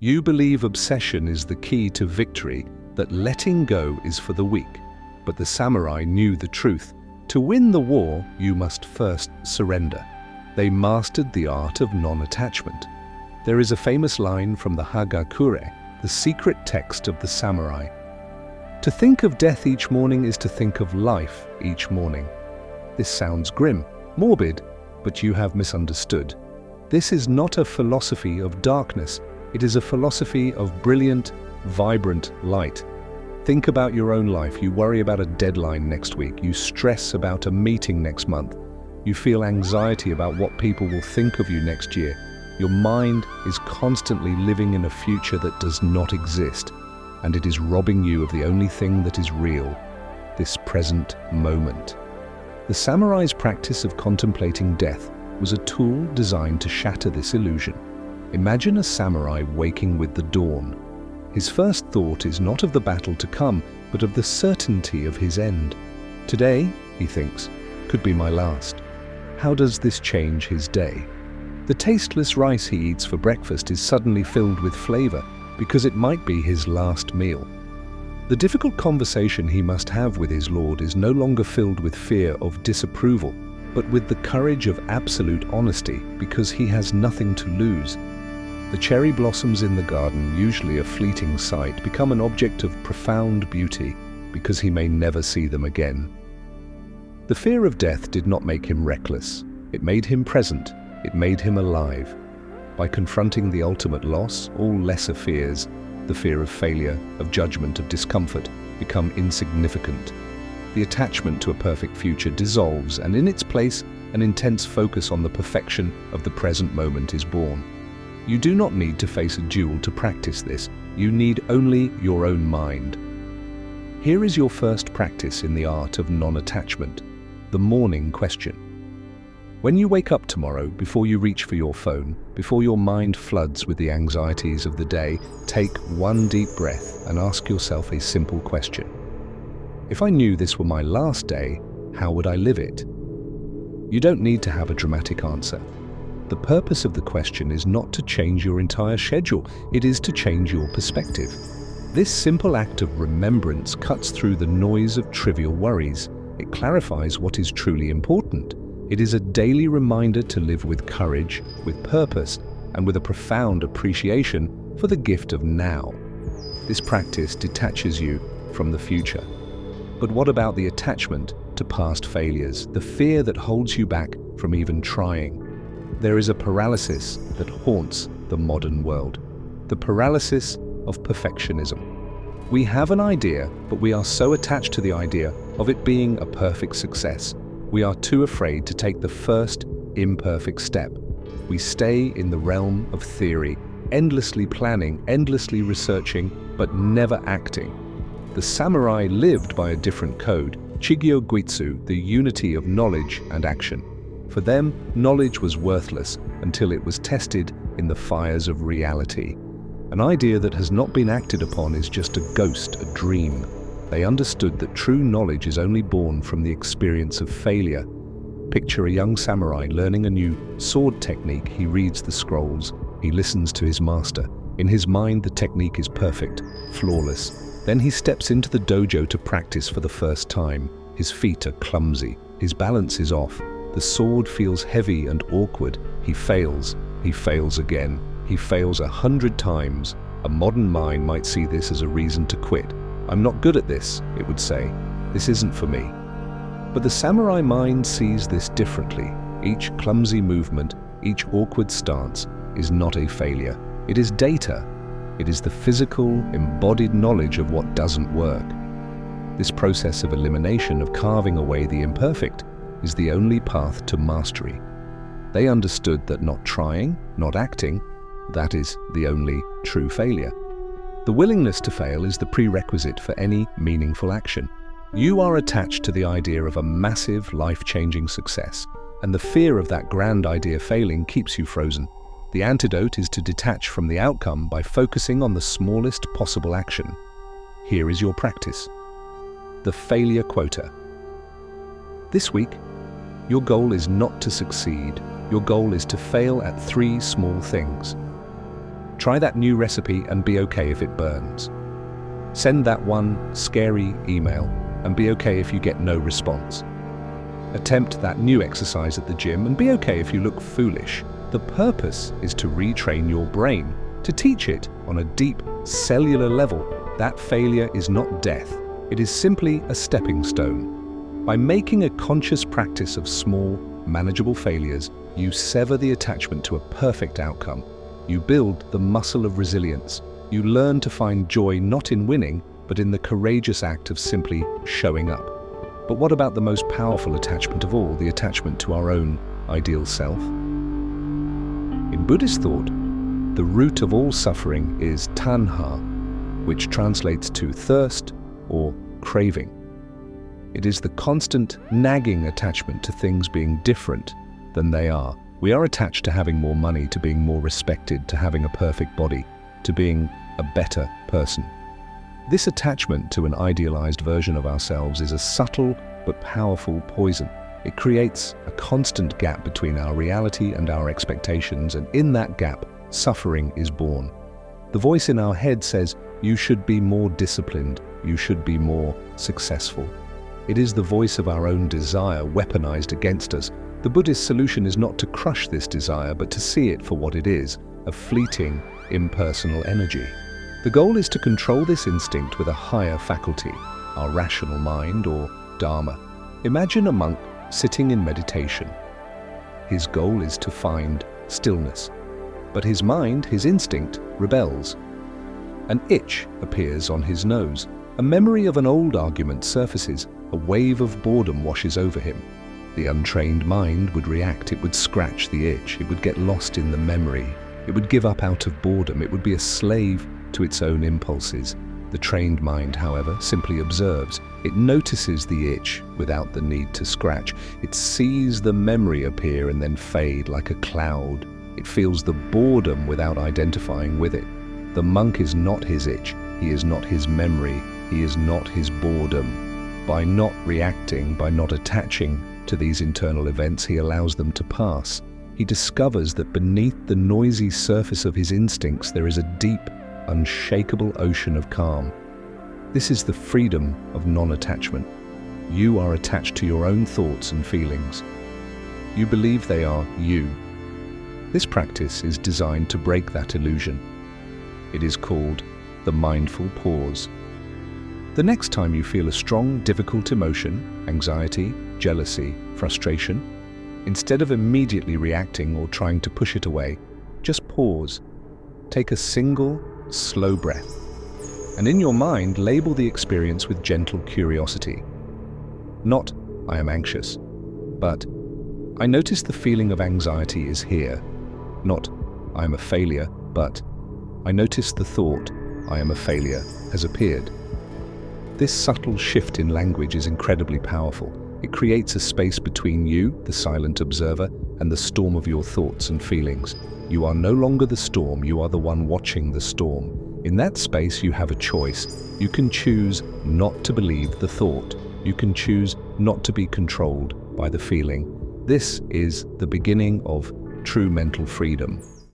You believe obsession is the key to victory, that letting go is for the weak. But the samurai knew the truth. To win the war, you must first surrender. They mastered the art of non-attachment. There is a famous line from the Hagakure, the secret text of the samurai. To think of death each morning is to think of life each morning. This sounds grim, morbid, but you have misunderstood. This is not a philosophy of darkness. It is a philosophy of brilliant, vibrant light. Think about your own life. You worry about a deadline next week. You stress about a meeting next month. You feel anxiety about what people will think of you next year. Your mind is constantly living in a future that does not exist, and it is robbing you of the only thing that is real, this present moment. The samurai's practice of contemplating death was a tool designed to shatter this illusion. Imagine a samurai waking with the dawn. His first thought is not of the battle to come, but of the certainty of his end. Today, he thinks, could be my last. How does this change his day? The tasteless rice he eats for breakfast is suddenly filled with flavor because it might be his last meal. The difficult conversation he must have with his lord is no longer filled with fear of disapproval, but with the courage of absolute honesty because he has nothing to lose. The cherry blossoms in the garden, usually a fleeting sight, become an object of profound beauty because he may never see them again. The fear of death did not make him reckless. It made him present. It made him alive. By confronting the ultimate loss, all lesser fears, the fear of failure, of judgment, of discomfort, become insignificant. The attachment to a perfect future dissolves, and in its place, an intense focus on the perfection of the present moment is born. You do not need to face a duel to practice this. You need only your own mind. Here is your first practice in the art of non-attachment, the morning question. When you wake up tomorrow, before you reach for your phone, before your mind floods with the anxieties of the day, take one deep breath and ask yourself a simple question. If I knew this were my last day, how would I live it? You don't need to have a dramatic answer. The purpose of the question is not to change your entire schedule, it is to change your perspective. This simple act of remembrance cuts through the noise of trivial worries. It clarifies what is truly important. It is a daily reminder to live with courage, with purpose, and with a profound appreciation for the gift of now. This practice detaches you from the future. But what about the attachment to past failures, the fear that holds you back from even trying? There is a paralysis that haunts the modern world, the paralysis of perfectionism. We have an idea, but we are so attached to the idea of it being a perfect success. We are too afraid to take the first imperfect step. We stay in the realm of theory, endlessly planning, endlessly researching, but never acting. The samurai lived by a different code, Chigyo Guitsu, the unity of knowledge and action. For them, knowledge was worthless until it was tested in the fires of reality. An idea that has not been acted upon is just a ghost, a dream. They understood that true knowledge is only born from the experience of failure. Picture a young samurai learning a new sword technique. He reads the scrolls. He listens to his master. In his mind, the technique is perfect, flawless. Then he steps into the dojo to practice for the first time. His feet are clumsy. His balance is off. The sword feels heavy and awkward. He fails. He fails again. He fails 100 times. A modern mind might see this as a reason to quit. I'm not good at this, it would say. This isn't for me. But the samurai mind sees this differently. Each clumsy movement, each awkward stance is not a failure. It is data. It is the physical, embodied knowledge of what doesn't work. This process of elimination, of carving away the imperfect, is the only path to mastery. They understood that not trying, not acting, that is the only true failure. The willingness to fail is the prerequisite for any meaningful action. You are attached to the idea of a massive, life-changing success, and the fear of that grand idea failing keeps you frozen. The antidote is to detach from the outcome by focusing on the smallest possible action. Here is your practice. The failure quota. This week, your goal is not to succeed. Your goal is to fail at 3 small things. Try that new recipe and be okay if it burns. Send that one scary email and be okay if you get no response. Attempt that new exercise at the gym and be okay if you look foolish. The purpose is to retrain your brain, to teach it on a deep cellular level that failure is not death. It is simply a stepping stone. By making a conscious practice of small, manageable failures, you sever the attachment to a perfect outcome. You build the muscle of resilience. You learn to find joy not in winning, but in the courageous act of simply showing up. But what about the most powerful attachment of all, the attachment to our own ideal self? In Buddhist thought, the root of all suffering is tanha, which translates to thirst or craving. It is the constant nagging attachment to things being different than they are. We are attached to having more money, to being more respected, to having a perfect body, to being a better person. This attachment to an idealized version of ourselves is a subtle but powerful poison. It creates a constant gap between our reality and our expectations, and in that gap, suffering is born. The voice in our head says, "You should be more disciplined, you should be more successful." It is the voice of our own desire weaponized against us. The Buddhist solution is not to crush this desire, but to see it for what it is, a fleeting, impersonal energy. The goal is to control this instinct with a higher faculty, our rational mind or Dharma. Imagine a monk sitting in meditation. His goal is to find stillness, but his mind, his instinct, rebels. An itch appears on his nose. A memory of an old argument surfaces. A wave of boredom washes over him. The untrained mind would react. It would scratch the itch. It would get lost in the memory. It would give up out of boredom. It would be a slave to its own impulses. The trained mind, however, simply observes. It notices the itch without the need to scratch. It sees the memory appear and then fade like a cloud. It feels the boredom without identifying with it. The monk is not his itch. He is not his memory. He is not his boredom. By not reacting, by not attaching to these internal events, he allows them to pass. He discovers that beneath the noisy surface of his instincts there is a deep, unshakable ocean of calm. This is the freedom of non-attachment. You are attached to your own thoughts and feelings. You believe they are you. This practice is designed to break that illusion. It is called the mindful pause. The next time you feel a strong, difficult emotion, anxiety, jealousy, frustration, instead of immediately reacting or trying to push it away, just pause. Take a single, slow breath, and in your mind, label the experience with gentle curiosity. Not, "I am anxious," but, "I notice the feeling of anxiety is here." Not, "I am a failure," but, "I notice the thought, I am a failure," has appeared. This subtle shift in language is incredibly powerful. It creates a space between you, the silent observer, and the storm of your thoughts and feelings. You are no longer the storm, you are the one watching the storm. In that space, you have a choice. You can choose not to believe the thought. You can choose not to be controlled by the feeling. This is the beginning of true mental freedom.